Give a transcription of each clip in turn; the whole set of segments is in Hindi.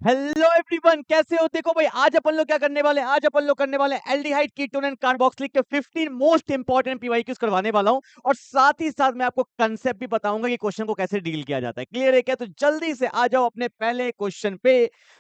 हेलो एवरीवन, कैसे हो? देखो भाई, आज अपन लोग क्या करने वाले हैं? आज अपन लोग करने वाले हैं एल्डिहाइड कीटोन एंड कार्बोक्सिलिक के 15 मोस्ट इंपॉर्टेंट पीवाईक्यूज करवाने वाला हूं। और साथ ही साथ मैं आपको कंसेप्ट भी बताऊंगा कि क्वेश्चन को कैसे डील किया जाता है। क्लियर है क्या? तो जल्दी से आ जाओ अपने पहले क्वेश्चन पे।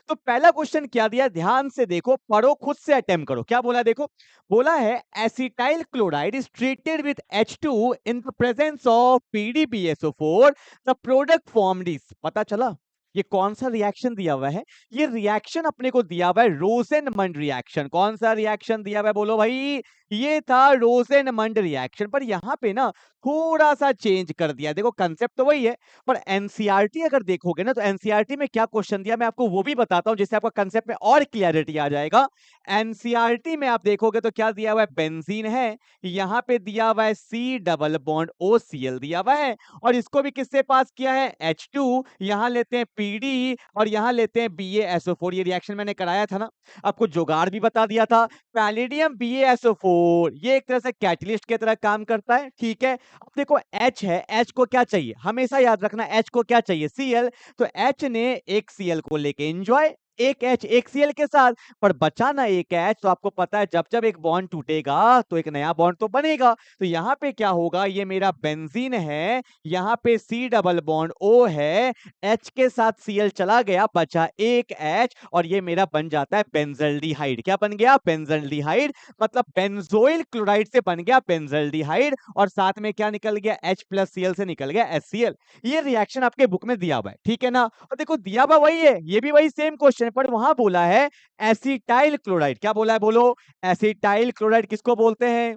तो पहला क्वेश्चन क्या दिया, ध्यान से देखो, पढ़ो, खुद से अटेम्प्ट करो। क्या बोला देखो, बोला है acetyl chloride is treated with H2 in the presence of PDBSO4, the product formed is. पता चला ये कौन सा रिएक्शन दिया हुआ है? ये रिएक्शन अपने को दिया हुआ है रोसेनमंड रिएक्शन। कौन सा रिएक्शन दिया हुआ है बोलो भाई? ये था रोसेनमंड रिएक्शन। पर यहाँ पे ना थोड़ा सा चेंज कर दिया। देखो कंसेप्ट तो वही है, पर एनसीईआरटी अगर देखोगे ना तो एनसीईआरटी में क्या क्वेश्चन दिया मैं आपको वो भी बताता हूं, जिससे आपका कंसेप्ट में और क्लियरिटी आ जाएगा। एनसीईआरटी में आप देखोगे तो क्या दिया हुआ है? बेंजीन है, यहाँ पे दिया हुआ है C डबल बॉन्ड OCl दिया हुआ है, और इसको भी किससे पास किया है? H2। यहां लेते हैं PD और यहां लेते हैं BaSO4। ये रिएक्शन मैंने कराया था ना, आपको जुगाड़ भी बता दिया था। पैलिडियम BaSO4 ये एक तरह से कैटलिस्ट की तरह काम करता है, ठीक है। अब देखो H है, H को क्या चाहिए? हमेशा याद रखना, H को क्या चाहिए? Cl। तो H ने एक Cl को लेके एंजॉय, एक H एक Cl के साथ, पर बचा ना एक H। तो आपको पता है जब जब एक बॉन्ड टूटेगा तो एक नया बॉन्ड तो बनेगा। तो यहाँ पे क्या होगा, ये मेरा बेंजीन है, यहाँ पे C डबल बॉन्ड O है, H के साथ Cl चला गया, बचा एक H, और ये मेरा बन जाता है बेंजल्डिहाइड। क्या बन गया? बेंजल्डिहाइड। मतलब बेंजोइल क्लोराइड से बन गया बेंजल्डिहाइड, और साथ में क्या निकल गया? H प्लस Cl से निकल गया HCl। ये रिएक्शन आपके बुक में दिया हुआ है, ठीक है ना। और देखो दिया हुआ वही है, ये भी वही सेम क्वेश्चन है, पर वहां बोला है एसिटाइल क्लोराइड। क्या बोला है बोलो? एसिटाइल क्लोराइड किसको बोलते हैं?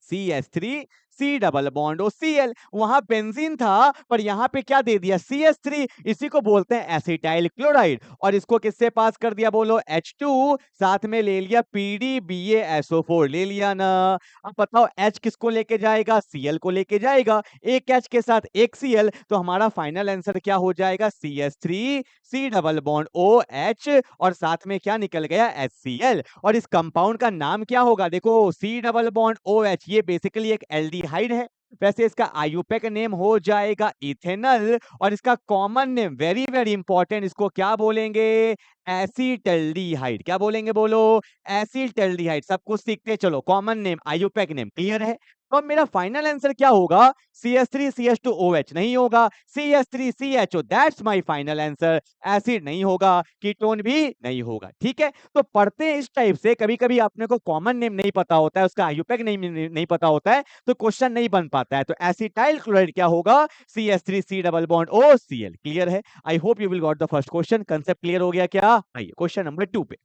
CH3 C double bond OCl। वहां बेंजीन था, पर यहां पे क्या दे दिया? CH3। इसी को बोलते हैं एसिटाइल क्लोराइड। और इसको किससे पास कर दिया बोलो? H2। साथ में ले लिया PDBaSO4, ले लिया ना। अब बताओ H किसको लेके जाएगा? Cl को लेके जाएगा। एक H के साथ एक Cl, तो हमारा फाइनल आंसर क्या हो जाएगा? CH3 C double bond OH, और साथ में क्या निकल गया? HCl। और इस कंपाउंड का नाम क्या होगा? देखो C डबल बॉन्ड OH ये बेसिकली एक एल्डिहाइड है। वैसे इसका आयुपेक नेम हो जाएगा इथेनल, और इसका common name very very important, इसको क्या बोलेंगे? एसिटल्डिहाइड। क्या बोलेंगे बोलो? एसिटल्डिहाइड। सब कुछ सीखते चलो, common name, IUPAC name, clear है। तो अब मेरा फाइनल आंसर क्या होगा? CH3CH2OH नहीं होगा, CH3CHO, that's my final answer. Acid नहीं होगा, कीटोन भी नहीं होगा, ठीक है। तो पढ़ते हैं इस टाइप से, कभी कभी आपने को कॉमन नेम नहीं पता होता है, उसका आयुपेक नहीं पता होता है, तो क्वेश्चन नहीं बन पाता है। तो एसिटाइल क्लोराइड क्या होगा? CH3C double bond OCl। Clear है? I hope you will got the first question. Concept clear हो गया क्या? आइए क्वेश्चन नंबर 2 पे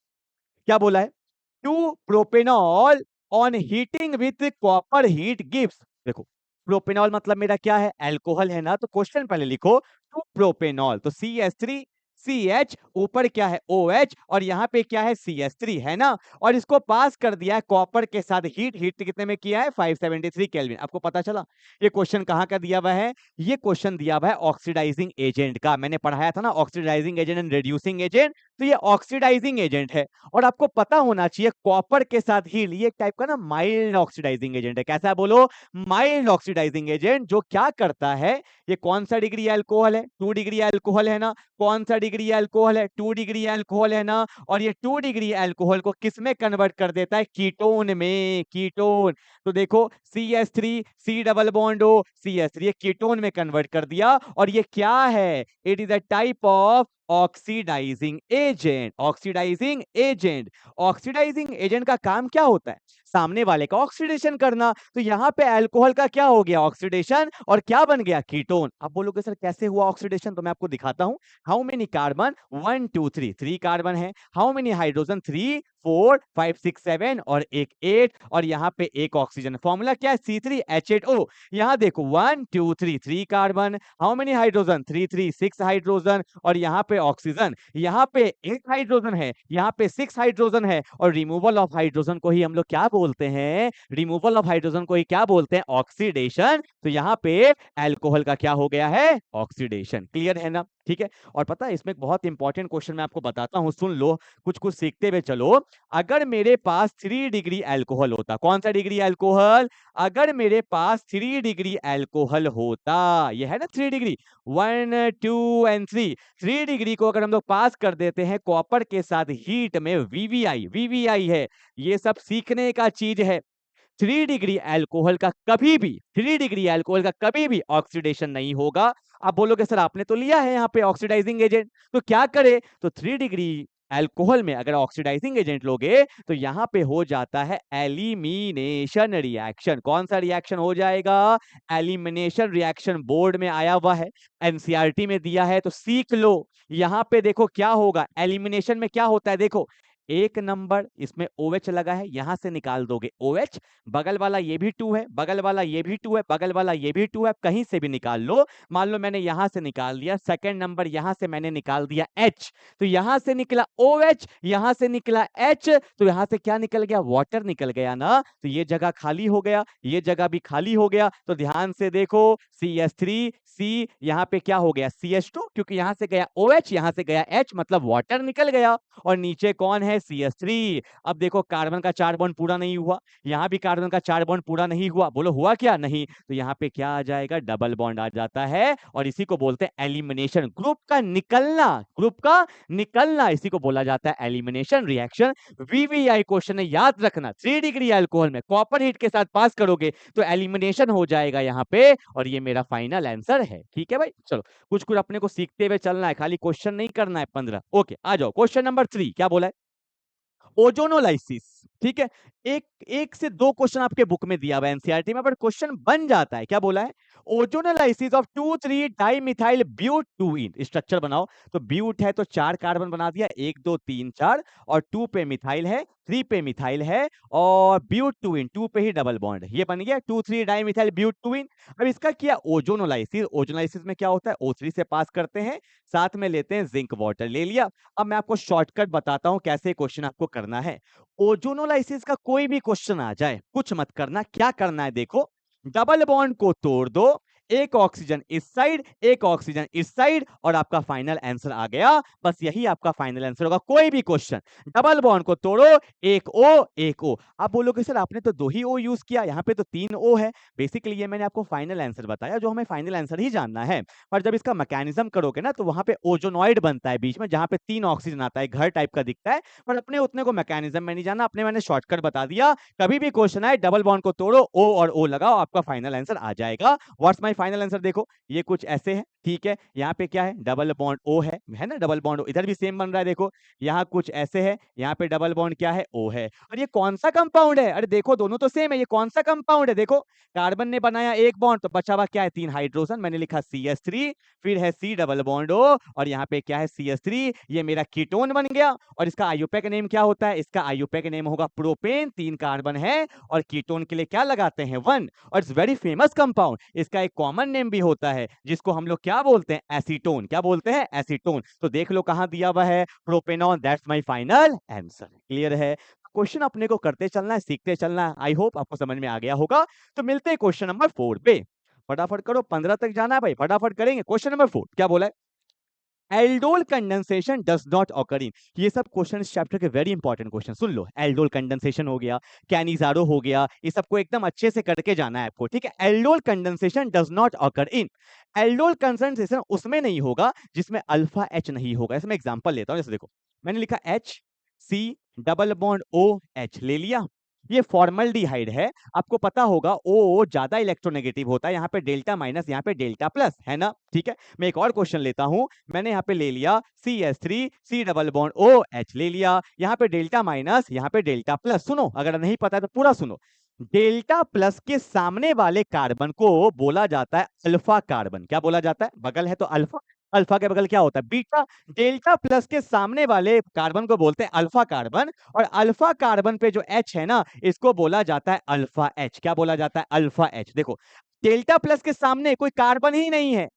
क्या बोला है? Two propanol on heating with copper heat gives. देखो प्रोपेनॉल मतलब मेरा क्या है? अल्कोहल है ना। तो क्वेश्चन पहले लिखो, टू प्रोपेनॉल, तो CH3 CH, ऊपर क्या है? OH, और यहाँ पे क्या है? CH3 है ना। और इसको पास कर दिया है कॉपर के साथ हीट। हीट कितने में किया है? 573 केल्विन। आपको पता चला ये क्वेश्चन कहाँ का दिया हुआ है? ये क्वेश्चन दिया हुआ है ऑक्सीडाइजिंग एजेंट का। मैंने पढ़ाया था ना oxidizing agent and reducing agent, तो ये ऑक्सीडाइजिंग एजेंट है। और आपको पता होना चाहिए कॉपर के साथ हील ये एक टाइप का ना माइल्ड ऑक्सीडाइजिंग एजेंट है। कैसा है बोलो? माइल्ड ऑक्सीडाइजिंग एजेंट, जो क्या करता है, ये कौन सा डिग्री अल्कोहल है? 2 डिग्री अल्कोहल है ना। कौन सा डिग्री अल्कोहल है? 2 डिग्री अल्कोहल है ना। और ये 2 डिग्री अल्कोहल को किस में कन्वर्ट कर देता है? कीटोन में, कीटोन। तो देखो CH3 C double bond O CH3, ये कीटोन में कन्वर्ट कर दिया। और ये क्या है? It is a type of oxidizing agent. Oxidizing agent, oxidizing agent का काम क्या होता है? सामने वाले का ऑक्सीडेशन करना। तो यहाँ पे अल्कोहल का क्या हो गया? ऑक्सीडेशन, और क्या बन गया? कीटोन। अब बोलोगे सर कैसे हुआ ऑक्सीडेशन? तो मैं आपको दिखाता हूं। How many carbon? 1 2 3, 3 कार्बन है। How many hydrogen? 3 4 5 6 7, और एक 8, और यहाँ पे एक ऑक्सीजन। फॉर्मूला क्या है? C3H8O। यहाँ देखो 1 2 3, 3 carbon. How many hydrogen? 3 3 6 hydrogen, और यहाँ पे ऑक्सीजन, यहाँ पे 8 हाइड्रोजन है, यहाँ पे 6 हाइड्रोजन है। और रिमूवल ऑफ हाइड्रोजन को ही हम लोग क्या बोलते हैं? रिमूवल ऑफ हाइड्रोजन को ही क्या बोलते हैं? ऑक्सीडेशन। तो यहाँ पे अल्कोहल का क्या हो गया है? ऑक्सीडेशन। क्लियर है ना? ठीक है। और पता है इसमें एक बहुत इंपॉर्टेंट क्वेश्चन मैं आपको बताता हूं, सुन लो, कुछ कुछ सीखते हुए चलो। अगर मेरे पास 3 डिग्री अल्कोहल होता, कौन सा डिग्री अल्कोहल, अगर मेरे पास 3 डिग्री अल्कोहल होता, ये है ना 3 डिग्री, 1 2 एंड 3, 3 डिग्री को अगर हम लोग पास कर देते हैं कॉपर के साथ हीट में, वीवीआई, वीवीआई है, ये सब सीखने का चीज है। 3 डिग्री अल्कोहल का कभी भी, 3 डिग्री अल्कोहल का कभी भी ऑक्सीडेशन नहीं होगा। आप बोलोगे सर आपने तो लिया है यहाँ पे ऑक्सीडाइजिंग एजेंट, तो क्या करे, तो 3 डिग्री अल्कोहल में अगर ऑक्सीडाइजिंग एजेंट लोगे तो यहाँ पे हो जाता है एलिमिनेशन रिएक्शन। कौन सा रिएक्शन हो जाएगा, एलिमिनेशन रिएक्शन, बोर्ड में आया हुआ है, एनसीईआरटी में दिया है, तो सीख लो। यहाँ पे देखो क्या होगा, एलिमिनेशन में क्या होता है, देखो 1 नंबर इसमें OH लगा है, यहां से निकाल दोगे OH, बगल वाला ये भी 2 है, बगल वाला ये भी 2 है, बगल वाला ये भी 2 है, कहीं से भी निकाल लो। मान लो मैंने यहां से निकाल दिया, सेकंड नंबर यहां से मैंने निकाल दिया H, तो यहां से निकला OH, यहां से निकला H, तो यहां से क्या निकल गया, वाटर निकल गया ना, तो ये जगह खाली हो गया, ये जगह भी खाली हो गया। तो ध्यान से देखो, CH3 C, यहाँ पे क्या हो गया CH2, क्योंकि यहां से गया OH, यहां से गया H, मतलब वाटर निकल गया, और नीचे कौन है CH3। अब देखो कार्बन का 4 बॉन्ड पूरा नहीं हुआ, यहाँ भी कार्बन का 4 बॉन्ड पूरा नहीं हुआ, बोलो हुआ क्या, नहीं, तो यहाँ पे क्या आ जाएगा, डबल बॉन्ड आ जाता है, और इसी को बोलते हैं एलिमिनेशन, ग्रुप का निकलना, ग्रुप का निकलना, इसी को बोला जाता है एलिमिनेशन रिएक्शन। वीवीआई क्वेश्चन है, याद रखना, 3 डिग्री अल्कोहल में कॉपर हीट के साथ पास करोगे तो एलिमिनेशन हो जाएगा यहाँ पे, और ये मेरा फाइनल आंसर है। ठीक है भाई, चलो कुछ कुछ अपने को सीखते हुए चलना है, खाली क्वेश्चन नहीं करना है 15। ओके, आ जाओ क्वेश्चन नंबर 3, क्या बोला है, ओजोनोलाइसिस। ठीक है, एक एक से 2 क्वेश्चन आपके बुक में दिया हुआ है एनसीईआरटी में, बट क्वेश्चन बन जाता है। क्या बोला है, ओजोनोलाइसिस ऑफ 2,3 डाइमिथाइल ब्यूटूइन, स्ट्रक्चर बनाओ, तो ब्यूट है तो 4 कार्बन बना दिया, 1 2 3 4, और 2 पे मिथाइल है, 3 पे मिथाइल है, और ब्यूटूइन 2 पे ही डबल बॉन्ड, ये बन गया 2,3 डाइमिथाइल ब्यूटूइन। अब इसका किया ओजोनोलाइसिस, ओजोनोलाइसिस में क्या होता है, O3 से पास करते हैं, साथ में लेते हैं जिंक वाटर, ले लिया। अब मैं आपको शॉर्टकट बताता हूं कैसे क्वेश्चन आपको करना है। ओजोनोलाइसिस का कोई भी क्वेश्चन आ जाए, कुछ मत करना, क्या करना है देखो, डबल बॉन्ड को तोड़ दो, एक ऑक्सीजन इस साइड, एक ऑक्सीजन इस साइड, और आपका फाइनल आंसर आ गया। बस यही आपका फाइनल आंसर होगा, कोई भी क्वेश्चन, डबल बॉन्ड को तोड़ो, एक O एक O। आप बोलोगे सर आपने तो 2 ही O यूज किया, यहाँ पे तो 3 O है। बेसिकली ये मैंने आपको फाइनल आंसर बताया, जो हमें फाइनल आंसर ही जानना है, पर जब इसका मैकेनिज्म करोगे ना तो वहां पे ओजोनॉइड बनता है बीच में, जहां पे 3 ऑक्सीजन आता है, घर टाइप का दिखता है, पर अपने उतने को मैकेनिज्म में नहीं जाना, अपने मैंने शॉर्टकट बता दिया। कभी भी क्वेश्चन आए, डबल बॉन्ड को तोड़ो, O और O लगाओ, आपका फाइनल आंसर आ जाएगा। व्हाट्स माय फाइनल आंसर, देखो ये कुछ ऐसे है। ठीक है, यहाँ पे क्या है, डबल बॉन्ड O है ना, डबल बॉन्ड इधर भी सेम बन रहा है, देखो यहाँ कुछ ऐसे है, यहाँ पे डबल बॉन्ड क्या है, O है। और ये कौन सा कंपाउंड है, अरे देखो दोनों तो सेम है, ये कौन सा कंपाउंड है, देखो कार्बन ने बनाया एक बॉन्ड, तो बचा हुआ क्या है, 3 हाइड्रोजन, मैंने लिखा CH3, फिर है C डबल बॉन्ड O, और यहाँ पे क्या है CH3, ये मेरा कीटोन बन गया। और इसका आयुपैक नेम क्या होता है, इसका आयुपैक नेम होगा प्रोपेन, 3 कार्बन है, और कीटोन के लिए क्या लगाते हैं 1, और इट्स वेरी फेमस कंपाउंड। इसका एक कॉमन नेम भी होता है, जिसको हम लोग क्या बोलते हैं, एसीटोन, क्या बोलते हैं, एसीटोन। तो देख लो कहां दिया हुआ है, propanone, that's my final answer. Clear है, क्वेश्चन अपने को करते चलना है, सीखते चलना है। आई होप आपको समझ में आ गया होगा। तो मिलते हैं क्वेश्चन नंबर 4 पे, फटाफट करो, 15 तक जाना है भाई, फटाफट करेंगे। क्वेश्चन नंबर 4 क्या बोला है, aldol condensation does not occur in. ये सब क्वेश्चन इस चैप्टर के वेरी इंपॉर्टेंट क्वेश्चन, सुन लो। एल्डोल कंडेंसेशन हो गया, कैनिजारो हो गया, ये सबको एकदम अच्छे से करके जाना है आपको, ठीक है। Aldol condensation does not occur in, aldol condensation उसमें नहीं होगा जिसमें अल्फा H नहीं होगा। इसमें एग्जांपल लेता हूं, जैसे देखो मैंने लिखा HC डबल बॉन्ड OH, ले लिया। ये फॉर्मल्डिहाइड है, आपको पता होगा O ज्यादा इलेक्ट्रोनेगेटिव होता है, यहाँ पे डेल्टा माइनस, यहाँ पे डेल्टा प्लस, है ना, ठीक है। मैं एक और क्वेश्चन लेता हूं, मैंने यहाँ पे ले लिया CH3 C double bond OH, ले लिया, यहाँ पे डेल्टा माइनस, यहाँ पे डेल्टा प्लस। सुनो, अगर नहीं पता है तो पूरा सुनो। डेल्टा प्लस के सामने वाले कार्बन को बोला जाता है अल्फा कार्बन। क्या बोला जाता है, बगल है तो अल्फा, अल्फा के बगल क्या होता है, बीटा। डेल्टा प्लस के सामने वाले कार्बन को बोलते हैं अल्फा कार्बन, और अल्फा कार्बन पे जो H है ना, इसको बोला जाता है अल्फा H। क्या बोला जाता है, अल्फा H। देखो डेल्टा प्लस के सामने कोई कार्बन ही नहीं है,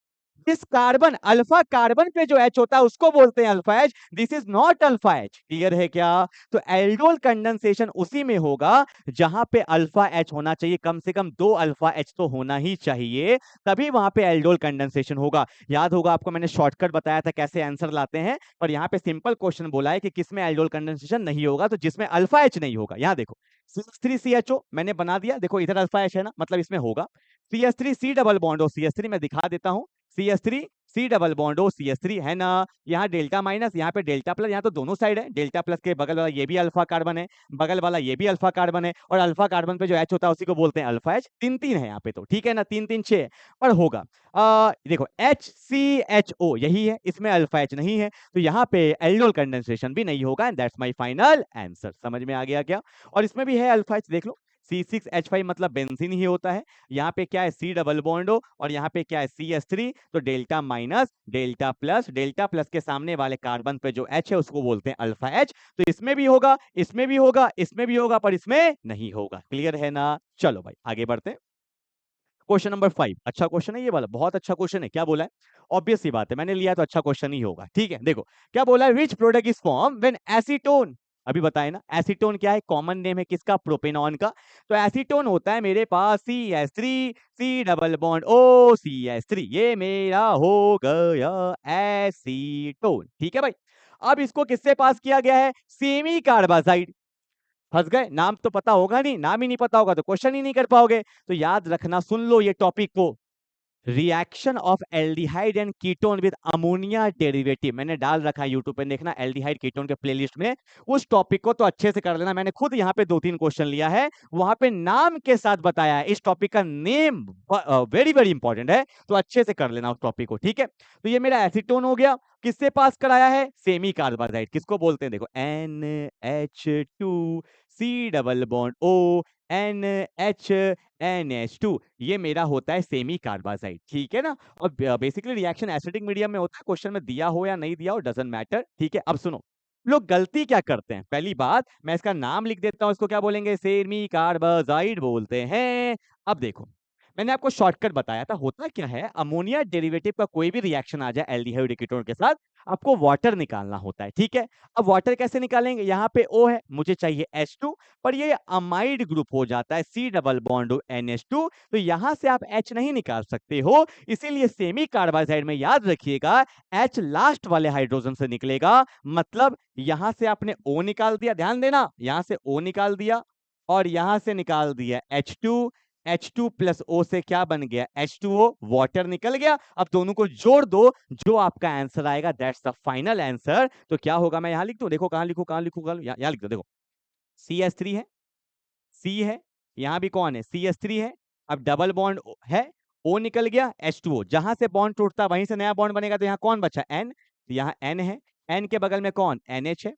इस कार्बन अल्फा कार्बन पे जो H होता है उसको बोलते हैं alpha H। This is not alpha H। Clear है क्या? तो एल्डोल कंडेंसेशन उसी में होगा जहां पे अल्फा H होना चाहिए, कम से कम 2 अल्फा H तो होना ही चाहिए, तभी वहां पे एल्डोल कंडेंसेशन होगा। याद होगा आपको मैंने शॉर्टकट बताया था कैसे आंसर लाते हैं, पर यहाँ पे सिंपल क्वेश्चन बोला है कि किसमें एल्डोल कंडेंसेशन नहीं होगा, तो जिसमें अल्फा H नहीं होगा। यहाँ देखो CH3CHO मैंने बना दिया, देखो इधर अल्फा H है ना, मतलब इसमें होगा। CH3C डबल बॉन्ड ओ CH3 मैं दिखा देता हूं, CH3 C डबल बॉन्ड ओ CH3 है ना, यहाँ डेल्टा माइनस, यहाँ पे डेल्टा प्लस, यहाँ तो दोनों साइड है, डेल्टा प्लस के बगल वाला ये भी अल्फा कार्बन है, बगल वाला ये भी अल्फा कार्बन है, और अल्फा कार्बन पे जो H होता है उसी को बोलते हैं अल्फा H। 3 3 है यहाँ पे, तो ठीक है ना, 3 3 6 पर होगा। देखो HCHO यही है, इसमें अल्फा H नहीं है, तो यहाँ पे एल्डोल कंडेंसेशन भी नहीं होगा, and that's my final answer. समझ में आ गया क्या? और इसमें भी है अल्फा H, देख लो C6H5 मतलब बेंजीन ही होता है। यहाँ पे क्या है C डबल बॉन्ड हो, और यहाँ पे क्या है CH3, तो डेल्टा माइनस डेल्टा प्लस के सामने वाले कार्बन पे जो H है उसको बोलते हैं अल्फा H। तो इसमें भी होगा, इसमें भी होगा, इसमें भी होगा, पर इसमें नहीं होगा। क्लियर है ना? चलो भाई आगे बढ़ते हैं। क्वेश्चन नंबर 5, अच्छा क्वेश्चन है ये वाला, बहुत अच्छा क्वेश्चन है। क्या बोला है? ऑब्वियस सी बात है, मैंने लिया तो अच्छा क्वेश्चन ही होगा। ठीक है, देखो क्या बोला है, which product is form when acetone, अभी बताए ना, एसीटोन क्या है, कॉमन नेम है किसका, प्रोपेनॉन का। तो एसीटोन होता है मेरे पास CH3 C double bond O CH3, ये मेरा हो गया एसीटोन। ठीक है भाई, अब इसको किससे पास किया गया है, सेमी कार्बाजाइड। फंस गए, नाम तो पता होगा नहीं, नाम ही नहीं पता होगा तो क्वेश्चन ही नहीं कर पाओगे। तो याद रखना, सुन लो ये टॉपिक को, reaction of aldehyde and ketone with ammonia derivative मैंने डाल रखा है यूट्यूब पे, देखना एल्डिहाइड कीटोन के प्लेलिस्ट में, उस टॉपिक को तो अच्छे से कर लेना। मैंने खुद यहाँ पे 2 3 क्वेश्चन लिया है, वहां पे नाम के साथ बताया है, इस टॉपिक का नेम वेरी वेरी इंपॉर्टेंट है, तो अच्छे से कर लेना उस टॉपिक को। ठीक है, तो ये मेरा एसीटोन हो गया, किससे पास कराया है, सेमी कार्बाइड, किसको बोलते हैं, देखो NH2 C double bond O NH ये मेरा होता है सेमी कार्बाजाइड। ठीक है ना, और बेसिकली रिएक्शन एसिडिक मीडियम में होता है, क्वेश्चन में दिया हो या नहीं दिया हो डजंट मैटर। ठीक है, अब सुनो लोग गलती क्या करते हैं, पहली बात मैं इसका नाम लिख देता हूं, इसको क्या बोलेंगे, सेमी कार्बाजाइड बोलते हैं। अब देखो मैंने आपको शॉर्टकट बताया था, होता क्या है, अमोनिया डेरिवेटिव का कोई भी रिएक्शन आ जाए एल्डिहाइड कीटोन के साथ, आपको वाटर निकालना होता है। ठीक है, अब वाटर कैसे निकालेंगे, यहाँ पे O है, मुझे चाहिए H2, पर ये अमाइड ग्रुप हो जाता है C डबल बॉन्ड NH2, तो यहां से आप H नहीं निकाल सकते हो, इसीलिए सेमी कार्बाइड में याद रखिएगा H लास्ट वाले हाइड्रोजन से निकलेगा, मतलब यहां से आपने O निकाल दिया, ध्यान देना, यहां से O निकाल दिया और यहां से निकाल दिया H2 प्लस O से क्या बन गया, H2O, वाटर निकल गया। अब दोनों को जोड़ दो, जो आपका आंसर आएगा दैट्स द फाइनल आंसर। तो क्या होगा, मैं यहां लिख दूं, देखो कहां लिखूं, यहां लिख दो, देखो CH3 है, C है, यहां भी कौन है, CH3 है, अब डबल बॉन्ड है, O निकल गया, H2O, जहां से बॉन्ड टूटता वहीं से नया बॉन्ड बनेगा, तो यहाँ कौन बचा, N, यहाँ N है, N के बगल में कौन, NH है,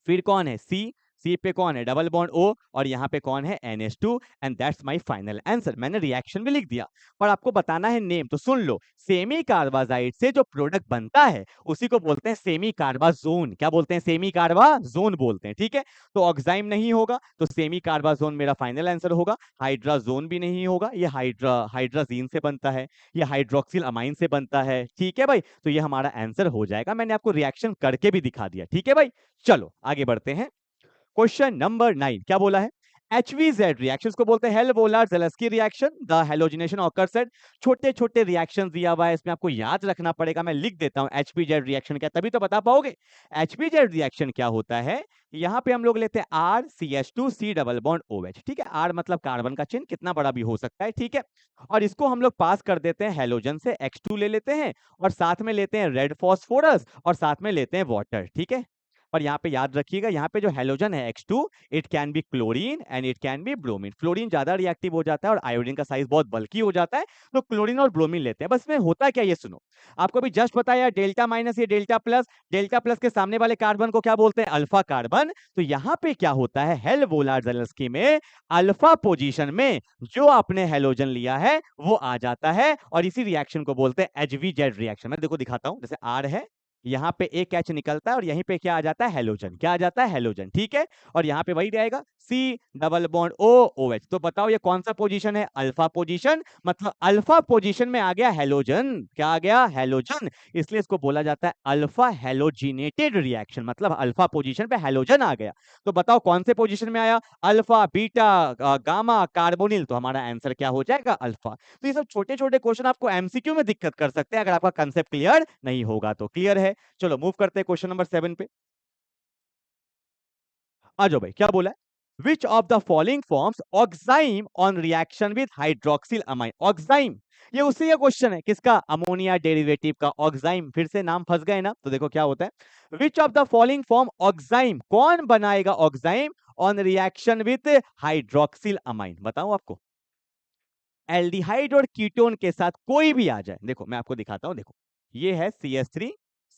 फिर कौन है, C पे कौन है, डबल बॉन्ड O, और यहाँ पे कौन है, NH2, and that's my final answer. मैंने रिएक्शन भी लिख दिया, पर आपको बताना है नेम, तो सुन लो, सेमी कार्बाजाइड से जो प्रोडक्ट बनता है उसी को बोलते हैं सेमी कार्बाजोन। क्या बोलते हैं, सेमी कार्बाजोन बोलते हैं। ठीक है, तो ऑक्साइम नहीं होगा, तो सेमी कार्बाजोन मेरा फाइनल आंसर होगा। हाइड्राजोन भी नहीं होगा, ये हाइड्राजीन से बनता है, ये हाइड्रोक्सिल अमाइन से बनता है। ठीक है भाई, तो ये हमारा आंसर हो जाएगा, मैंने आपको रिएक्शन करके भी दिखा दिया। ठीक है भाई, चलो आगे बढ़ते हैं। क्वेश्चन नंबर 9, क्या बोला है, HVZ रिएक्शंस को बोलते हैं Hell Volhard Zelinsky reaction, the halogenation occurs at, छोटे छोटे रिएक्शन दिया हुआ है, इसमें आपको याद रखना पड़ेगा, मैं लिख देता हूं HVZ रिएक्शन क्या, तभी तो बता पाओगे। HVZ रिएक्शन क्या होता है, यहाँ पे हम लोग लेते हैं RCH2C डबल बॉन्ड OH। ठीक है, R मतलब कार्बन का चिन्ह, कितना बड़ा भी हो सकता है। ठीक है, और इसको हम लोग पास कर देते हैं हैलोजन से, X2 ले लेते हैं, और साथ में लेते हैं रेड फॉस्फोरस, और साथ में लेते हैं वाटर। ठीक है, पर यहाँ पे याद रखिएगा, यहाँ पे जो हैलोजन है X2, it can be chlorine and it can be bromine. Fluorine ज्यादा रिएक्टिव हो जाता है और आयोडीन का साइज बहुत बल्कि हो जाता है, तो क्लोरीन और ब्रोमीन लेते हैं। बस में होता क्या, ये सुनो, आपको भी जस्ट बताया, डेल्टा माइनस ये डेल्टा प्लस के सामने वाले कार्बन को क्या बोलते हैं, अल्फा कार्बन। तो यहाँ पे क्या होता है, हेल-वोलार-ज़ेलेस्की में अल्फा पोजीशन में जो आपने हैलोजन लिया है वो आ जाता है, और इसी रिएक्शन को बोलते हैं HVZ रिएक्शन। मैं देखो दिखाता हूं, जैसे R है, यहाँ पे एक एच निकलता है और यहीं पे क्या आ जाता है, हेलोजन। क्या आ जाता है, हेलोजन। ठीक है, और यहाँ पे वही रहेगा C double bond O O H. तो बताओ ये कौन सा पोजीशन है, अल्फा पोजीशन। मतलब अल्फा पोजीशन में आ गया हेलोजन। क्या आ गया, हेलोजन। इसलिए इसको बोला जाता है अल्फा हेलोजिनेटेड रिएक्शन, मतलब अल्फा पोजीशन पे हेलोजन आ गया। तो बताओ कौन से पोजीशन में आया, अल्फा, बीटा, गामा, कार्बोनिल। तो हमारा आंसर क्या हो जाएगा, अल्फा। तो ये सब छोटे छोटे क्वेश्चन आपको एमसीक्यू में दिक्कत कर सकते हैं अगर आपका कंसेप्ट क्लियर नहीं होगा तो। क्लियर है, चलो मूव करते हैं क्वेश्चन नंबर 7 पे। आ जाओ भाई, क्या बोला है, विच of the following forms oxime on reaction with hydroxyl amine. Oxime, ये उसी का क्वेश्चन है, किसका, अमोनिया डेरिवेटिव का। ऑक्साइम, फिर से नाम फंस गए ना। तो देखो क्या होता है, विच of the following form oxime, कौन बनाएगा oxime on reaction with hydroxyl amine. बताऊं आपको, एल्डिहाइड और कीटोन के साथ कोई भी आ जाए। देखो मैं आपको दिखाता हूं, देखो ये है CH3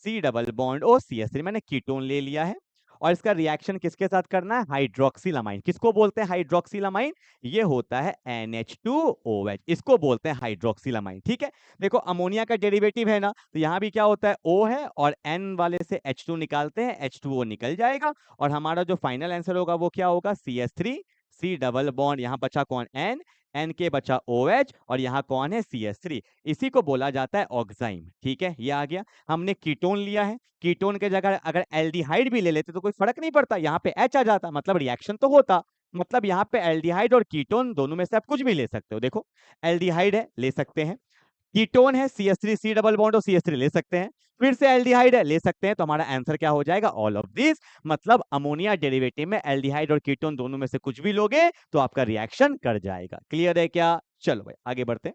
C double bond O CH3, मैंने कीटोन ले लिया है और इसका रिएक्शन किसके साथ करना है, हाइड्रोक्सिल अमाइन। किसको बोलते हैं हाइड्रोक्सिल अमाइन, ये होता है NH2OH, इसको बोलते हैं हाइड्रोक्सिल अमाइन। ठीक है, देखो अमोनिया का डेरिवेटिव है ना, तो यहाँ भी क्या होता है, O है और N वाले से H2 निकालते हैं, H2O निकल जाएगा और हमारा जो फाइनल आंसर होगा वो क्या होगा, CH3 C डबल बॉन्ड, यहाँ बचा कौन, N, एन के बचा OH और यहाँ कौन है, CH3। इसी को बोला जाता है ऑक्साइम। ठीक है, ये आ गया। हमने कीटोन लिया है, कीटोन के जगह अगर एल्डिहाइड भी ले लेते तो कोई फर्क नहीं पड़ता, यहाँ पे H आ जाता, मतलब रिएक्शन तो होता। मतलब यहाँ पे एल्डिहाइड और कीटोन दोनों में से आप कुछ भी ले सकते हो। देखो एल्डिहाइड है, ले सकते हैं, कीटोन है CH3 C डबल बॉन्ड और CH3 ले सकते हैं, फिर से एल्डिहाइड है, ले सकते हैं। तो हमारा आंसर क्या हो जाएगा, ऑल ऑफ दिस। मतलब अमोनिया डेरिवेटिव में एल्डिहाइड और कीटोन दोनों में से कुछ भी लोगे तो आपका रिएक्शन कर जाएगा। क्लियर है क्या, चलो भाई आगे बढ़ते हैं।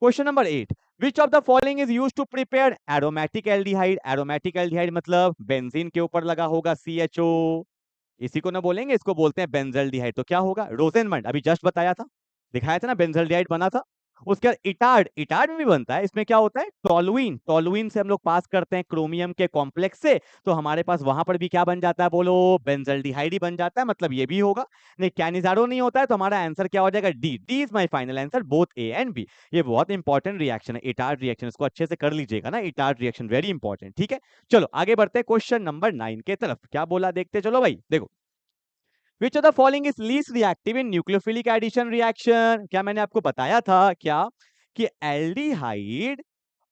Question number 8, which of the following is used to prepare aromatic aldehyde. Aromatic aldehyde मतलब बेंजीन के ऊपर लगा होगा CHO, इसी को ना बोलेंगे, इसको बोलते हैं बेंजल्डिहाइड। तो क्या होगा, रोजेनमंड, अभी जस्ट बताया था, दिखाया था ना, बेंजल्डिहाइड बना था। उसके बाद इटार्ड, इटार्ड भी बनता है, इसमें क्या होता है, टोलुइन, टोलुइन से हम लोग पास करते हैं क्रोमियम के कॉम्प्लेक्स से, तो हमारे पास वहां पर भी क्या बन जाता है, बोलो, बेंजल्डिहाइड ही बन जाता है। मतलब ये भी होगा। नहीं, कैनिजारो नहीं होता है, तो हमारा आंसर क्या हो जाएगा, D. D is my final answer, both A and B. ये बहुत इंपॉर्टेंट रिएक्शन है, इटार्ड रिएक्शन, इसको अच्छे से कर लीजिएगा ना, इटार्ड रिएक्शन वेरी इंपॉर्टेंट। ठीक है, चलो आगे बढ़ते हैं क्वेश्चन नंबर 9 के तरफ। क्या बोला देखते चलो भाई, देखो, which of the following is least reactive in nucleophilic addition reaction. क्या मैंने आपको बताया था क्या, कि एल्डिहाइड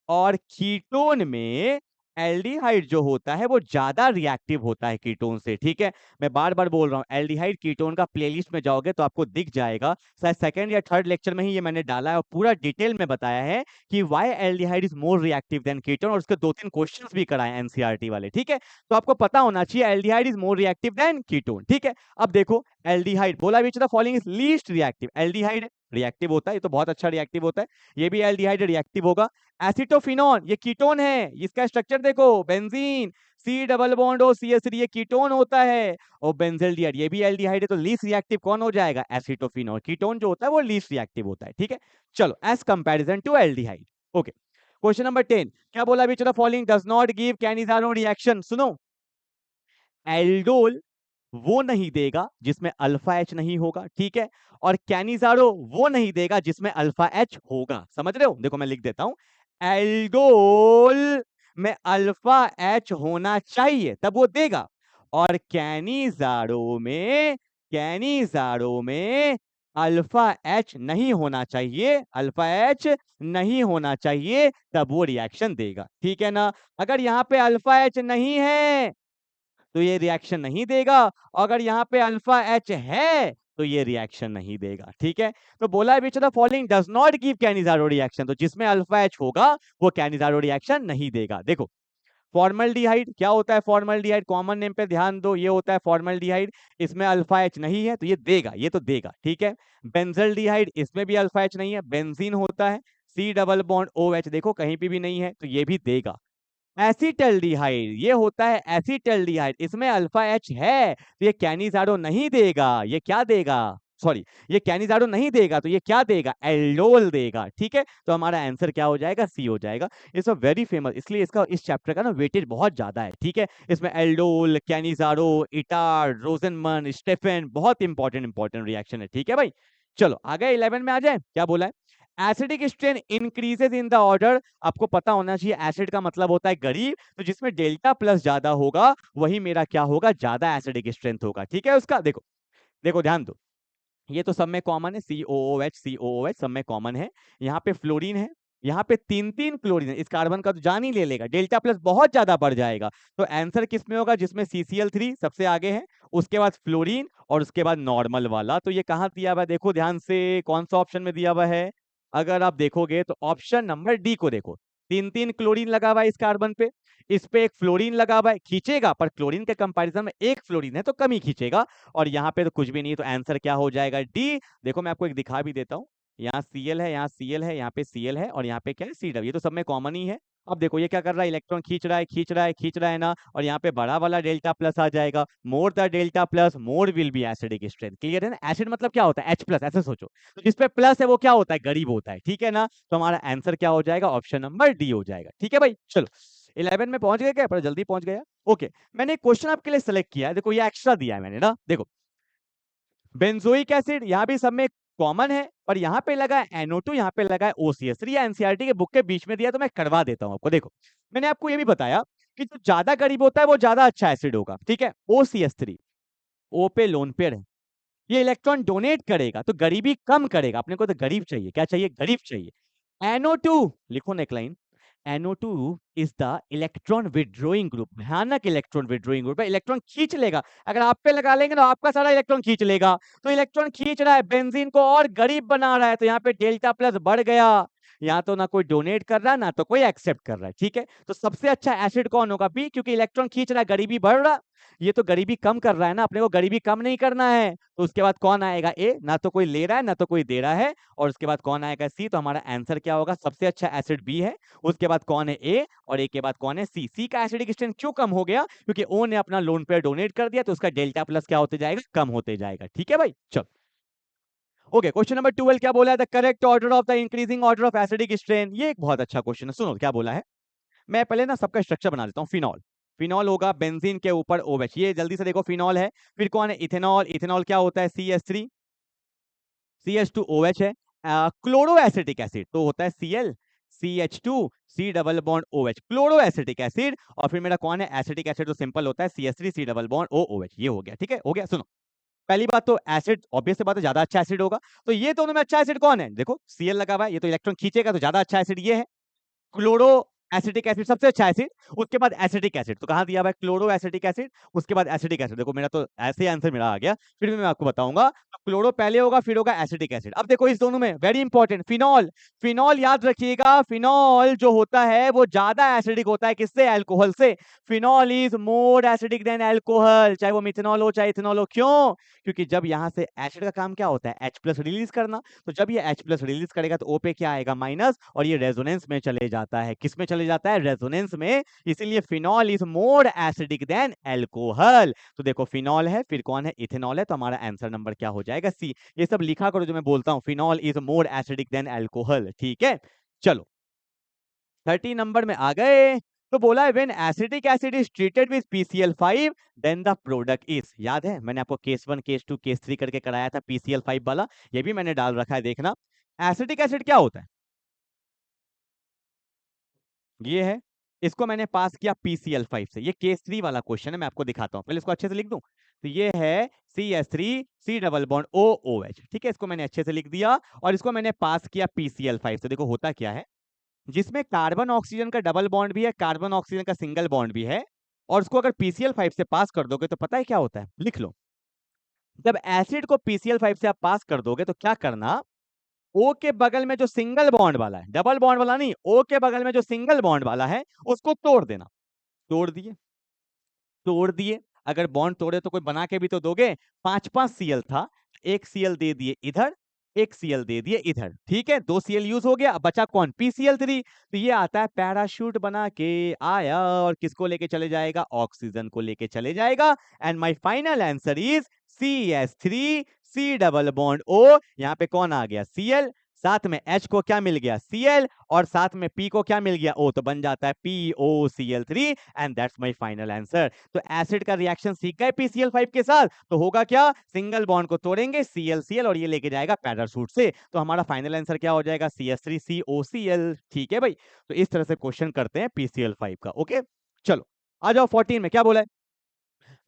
और कीटोन में एल्डिहाइड जो होता है वो ज्यादा रिएक्टिव होता है कीटोन से। ठीक है, मैं बार बार बोल रहा हूँ, एल्डिहाइड कीटोन का प्लेलिस्ट में जाओगे तो आपको दिख जाएगा, शायद सेकंड या थर्ड लेक्चर में ही ये मैंने डाला है और पूरा डिटेल में बताया है कि why aldehyde is more reactive than ketone, और उसके 2-3 क्वेश्चंस भी कराए एनसीईआरटी वाले। ठीक है, तो आपको पता होना चाहिए aldehyde is more reactive than ketone. ठीक है, अब देखो एल्डिहाइड बोला, which the following is least reactive. Aldehyde reactive होता है, ये तो बहुत अच्छा रिएक्टिव होता है, ये भी एल्डिहाइड रिएक्टिव होगा। एसिटोफिनॉन, ये कीटोन है, इसका स्ट्रक्चर देखो, benzene C double bond O CH3, ये कीटोन होता है। और बेंजल्डिहाइड, ये भी एल्डिहाइड है, तो लीस्ट रिएक्टिव कौन हो जाएगा, एसिटोफिनॉन। कीटोन जो होता है वो लीस्ट रिएक्टिव होता है। ठीक है, चलो as comparison to aldehyde. Okay, question number 10, क्या बोला, which of the following does not give Cannizzaro reaction. सुनो, एल्डोल वो नहीं देगा जिसमें अल्फा H नहीं होगा। ठीक है, और कैनिजारो वो नहीं देगा जिसमें अल्फा H होगा। समझ रहे हो, देखो मैं लिख देता हूं, एल्डोल में अल्फा H होना चाहिए तब वो देगा, और कैनिजारो में अल्फा H नहीं होना चाहिए, अल्फा H नहीं होना चाहिए तब वो रिएक्शन देगा। ठीक है ना, अगर यहाँ पे अल्फा H नहीं है तो ये रिएक्शन नहीं देगा, अगर यहाँ पे अल्फा H है तो ये रिएक्शन नहीं देगा। ठीक है, तो बोला है विच of the following does not give Cannizzaro reaction, तो जिसमें अल्फा H होगा वो कैनिजारो रिएक्शन नहीं देगा। देखो फॉर्मल्डिहाइड, क्या होता है फॉर्मल्डिहाइड, कॉमन नेम पे ध्यान दो, ये होता है फॉर्मल्डिहाइड, इसमें अल्फा H नहीं है तो ये देगा, ये तो देगा। ठीक है, बेंजल्डिहाइड, इसमें भी अल्फा H नहीं है, बेंजीन होता है, C डबल बॉन्ड OH, देखो कहीं पे भी नहीं है तो ये भी देगा। एसिटल्डिहाइड, ये होता है एसिटल्डिहाइड, इसमें अल्फा H है तो ये कैनिजारो नहीं देगा, ये क्या देगा, सॉरी, ये कैनिजारो नहीं देगा तो ये क्या देगा, एल्डोल देगा। ठीक है, तो हमारा आंसर क्या हो जाएगा, सी हो जाएगा। इट्स अ वेरी फेमस, इसलिए इसका इस चैप्टर का ना वेटेज बहुत ज्यादा है। ठीक है, इसमें एल्डोल, कैनिजारो, इटार्ड, रोजनमन, स्टेफेन, बहुत इंपॉर्टेंट रिएक्शन है। ठीक है भाई, चलो आगे 11 में आ जाए। क्या बोला है, acidic strain increases in the order, आपको पता होना चाहिए एसिड का मतलब होता है गरीब, तो जिसमें डेल्टा प्लस ज्यादा होगा वही मेरा क्या होगा, ज्यादा एसिडिक स्ट्रेंथ होगा। ठीक है, उसका देखो देखो ध्यान दो, ये तो सब में कॉमन है, COOH सब में कॉमन है। यहाँ पे फ्लोरीन है, यहाँ पे तीन तीन क्लोरीन है, इस कार्बन का तो जान ही ले लेगा, डेल्टा प्लस बहुत ज्यादा बढ़ जाएगा। तो आंसर किस में होगा, जिसमें CCl3 सबसे आगे है, उसके बाद फ्लोरीन और उसके बाद नॉर्मल वाला। तो ये कहाँ दिया हुआ है, देखो ध्यान से, कौन सा ऑप्शन में दिया हुआ है, अगर आप देखोगे तो ऑप्शन नंबर डी को देखो, तीन तीन क्लोरीन लगा हुआ है इस कार्बन पे, इस पे एक फ्लोरीन लगा हुआ है, खींचेगा पर क्लोरीन के कंपैरिजन में एक फ्लोरीन है तो कम ही खींचेगा, और यहाँ पे तो कुछ भी नहीं है, तो आंसर क्या हो जाएगा, डी। देखो मैं आपको एक दिखा भी देता हूँ, यहाँ Cl है, यहाँ Cl है, यहाँ पे Cl है, और यहाँ पे क्या है, CW, ये तो सब में कॉमन ही है। अब देखो ये क्या कर रहा है, इलेक्ट्रॉन खींच रहा है, खींच रहा है, खींच रहा है ना, और यहाँ पे बड़ा वाला डेल्टा प्लस आ जाएगा, more the delta plus more will be acidic strength. Clear है ना, एसिड मतलब क्या होता है, H प्लस, ऐसे सोचो, तो जिसपे प्लस है वो क्या होता है, गरीब होता है। ठीक है ना, तो हमारा आंसर क्या हो जाएगा, ऑप्शन नंबर डी हो जाएगा। ठीक है भाई, चलो 11 में पहुंच गए क्या, पर जल्दी पहुंच गया। ओके, मैंने एक क्वेश्चन आपके लिए सेलेक्ट किया है, देखो ये एक्स्ट्रा दिया है मैंने ना, देखो बेंजोइक एसिड यहाँ भी सब में कॉमन है, और यहाँ पे लगा है NO2, यहाँ पे लगा है OCS3, ये एनसीईआरटी के बुक के बीच में दिया, तो मैं करवा देता हूँ आपको। देखो मैंने आपको ये भी बताया कि जो ज्यादा गरीब होता है वो ज्यादा अच्छा एसिड होगा। ठीक है, OCS3 O पे लोन पेयर है, ये इलेक्ट्रॉन डोनेट करेगा तो गरीबी कम करेगा, अपने को तो गरीब चाहिए, क्या चाहिए, गरीब चाहिए। NO2 लिखो neckline, NO2 is the electron withdrawing group, भयानक इलेक्ट्रॉन विड्रोइंग ग्रुप है, इलेक्ट्रॉन खींच लेगा, अगर आप पे लगा लेंगे ना आपका सारा इलेक्ट्रॉन खींच लेगा, तो इलेक्ट्रॉन खींच रहा है, बेंजीन को और गरीब बना रहा है, तो यहाँ पे डेल्टा प्लस बढ़ गया, यहाँ तो ना कोई डोनेट कर रहा है ना तो कोई एक्सेप्ट कर रहा है। ठीक है, तो सबसे अच्छा एसिड कौन होगा, बी, क्योंकि इलेक्ट्रॉन खींच रहा है, गरीबी बढ़ रहा, ये तो गरीबी कम कर रहा है ना, अपने को गरीबी कम नहीं करना है, तो उसके बाद कौन आएगा, ए, ना तो कोई ले रहा है ना तो कोई दे रहा है, और उसके बाद कौन आएगा, सी, तो हमारा आंसर क्या होगा, सबसे अच्छा एसिड बी है, उसके बाद कौन है, ए, और ए के बाद कौन है, सी। सी का एसिडिक स्ट्रेंथ क्यों कम हो गया, क्योंकि ओ ने अपना लोन पेयर डोनेट कर दिया, तो उसका डेल्टा प्लस क्या होते जाएगा, कम होते जाएगा। ठीक है भाई, चलो ओके, क्वेश्चन नंबर 12 क्या बोला है, the correct order of the increasing order of acidic strain, ये एक बहुत अच्छा क्वेश्चन है, सुनो क्या बोला है। मैं पहले ना सबका स्ट्रक्चर बना देता हूँ। फिनॉल, फिनॉल होगा बेंजीन के ऊपर OH, ये जल्दी से देखो, फिनॉल है, फिर कौन है, इथेनॉल, इथेनॉल क्या होता है, CH3, CH2OH है, क्लोरो एसिटिक एसिड तो होता है Cl, CH2, C double bond OH, chloro acetic acid, और फिर मेरा कौन है, एसिटिक एसिड तो सिंपल होता है CH3, C double bond OH, ये हो गया। ठीक है, हो गया। सुनो, पहली बात तो एसिड ऑब्वियस सी बात है ज्यादा अच्छा एसिड होगा, तो ये दोनों में अच्छा एसिड कौन है, देखो Cl लगा हुआ है, ये तो इलेक्ट्रॉन खींचेगा, तो ज्यादा अच्छा एसिड ये है। क्लोरो एसिटिक एसिड सबसे अच्छा एसिड, उसके बाद एसिटिक एसिड, तो कहां दिया हुआ है, क्लोरो एसिटिक एसिड, उसके बाद एसिटिक एसिड। देखो मेरा तो ऐसे आंसर मेरा आ गया, फिर भी मैं आपको बताऊंगा, तो क्लोरो पहले होगा, फिर होगा एसिटिक एसिड। अब देखो इस दोनों में वेरी इंपॉर्टेंट, फिनॉल, फिनॉल याद रखिएगा, फिनॉल जो होता है वो ज्यादा एसिडिक होता है, किससे, अल्कोहल से। Phenol is more acidic then alcohol, चाहे वो मिथेनॉल हो चाहे इथेनॉल हो, क्यों, क्योंकि जब यहाँ से एसिड का काम क्या होता है, H प्लस रिलीज करना, तो जब ये H प्लस रिलीज करेगा तो O पे क्या आएगा, माइनस, और ये रेजोनेंस में चले जाता है, किस में चले जाता है, रेजोनेंस में, इसीलिए phenol is more acidic then alcohol. तो देखो फिनॉल है, फिर कौन है, इथेनॉल है, तो हमारा आंसर नंबर क्या हो जाएगा, सी। ये सब लिखा करो जो मैं बोलता हूँ, phenol is more acidic then alcohol. ठीक है, चलो 30 नंबर में आ गए, तो बोला है when acetic acid is treated with PCl5 then the product is, याद है मैंने आपको केस 1 केस 2 केस 3 करके कराया था PCl5 वाला, ये भी मैंने डाल रखा है, देखना एसिटिक एसिड क्या होता है, ये है, इसको मैंने पास किया PCl5 से, ये केस 3 वाला क्वेश्चन है, मैं आपको दिखाता हूँ, पहले इसको अच्छे से लिख दूं, तो ये है CH3 C double bond OOH। ठीक है, इसको मैंने अच्छे से लिख दिया, और इसको मैंने पास किया PCl5 से। देखो होता क्या है, जिसमें कार्बन ऑक्सीजन का डबल बॉन्ड भी है, कार्बन ऑक्सीजन का सिंगल बॉन्ड भी है, और उसको अगर PCl5 से पास कर दोगे तो पता है क्या होता है, लिख लो, जब एसिड को PCl5 से आप पास कर दोगे तो क्या करना, O के बगल में जो सिंगल बॉन्ड वाला है, डबल बॉन्ड वाला नहीं, O के बगल में जो सिंगल बॉन्ड वाला है उसको तोड़ देना, तोड़ दिए, तोड़ दिए, अगर बॉन्ड तोड़े तो कोई बना के भी तो दोगे, 5 Cl था, एक Cl दे दिए इधर, एक Cl दे दिए इधर, ठीक है, 2 Cl यूज हो गया, अब बचा कौन, PCl3, तो ये आता है पैराशूट बना के आया, और किसको लेके चले जाएगा, ऑक्सीजन को लेके चले जाएगा, and my final answer is CH3 C double bond O, यहाँ पे कौन आ गया, Cl, साथ में H को क्या मिल गया, Cl, और साथ में P को क्या मिल गया, O, तो बन जाता है POCl3 and that's my final answer. तो एसिड का रिएक्शन सीख गए PCl5 के साथ, तो होगा क्या, सिंगल बॉन्ड को तोड़ेंगे ClCl और ये लेके जाएगा पैराशूट से, तो हमारा फाइनल आंसर क्या हो जाएगा, CH3COCl। ठीक है भाई, तो इस तरह से क्वेश्चन करते हैं PCl5 का। ओके, चलो आ जाओ 14 में क्या बोला है,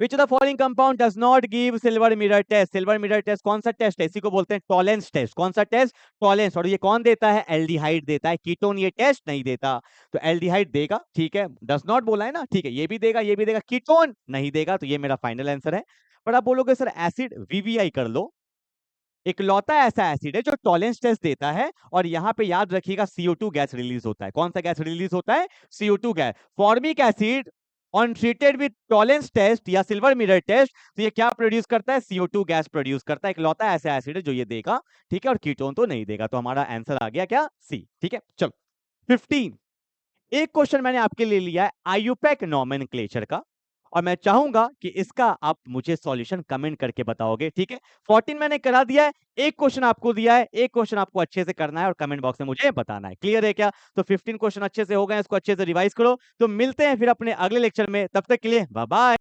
Which of the following compound does not give silver mirror test? Silver mirror test कौन सा टेस्ट है, इसी को बोलते हैं टॉलेंस टेस्ट। कौन सा टेस्ट, टॉलेंस। और ये कौन देता है, एल्डिहाइड देता है, कीटोन ये टेस्ट नहीं देता। तो एल्डिहाइड देगा, ठीक है, डज नॉट बोला है ना, ठीक है, ये भी देगा, ये भी देगा, कीटोन नहीं देगा, तो ये मेरा फाइनल आंसर है। पर आप बोलोगे सर एसिड वीवीआई कर लो, इकलौता ऐसा एसिड है जो टॉलेंस टेस्ट देता है, और यहाँ पे याद रखिएगा CO2 गैस रिलीज होता है। कौन सा गैस रिलीज होता है, CO2 gas. Formic acid on treated with Tollens test या सिल्वर मिरर टेस्ट, तो ये क्या प्रोड्यूस करता है, CO2 गैस प्रोड्यूस करता है, इकलौता ऐसा एसिड है जो ये देगा, ठीक है, और कीटोन तो नहीं देगा। तो हमारा आंसर आ गया क्या, सी। ठीक है, चलो 15, एक क्वेश्चन मैंने आपके लिए लिया है आयुपैक नॉमेनक्लेचर का, और मैं चाहूंगा कि इसका आप मुझे सॉल्यूशन कमेंट करके बताओगे। ठीक है, 14 मैंने करा दिया है, एक क्वेश्चन आपको दिया है, एक क्वेश्चन आपको अच्छे से करना है और कमेंट बॉक्स में मुझे बताना है। क्लियर है क्या, तो 15 क्वेश्चन अच्छे से हो गए, इसको अच्छे से रिवाइज करो। तो मिलते हैं फिर अपने अगले लेक्चर में, तब तक के लिए बाय बाय।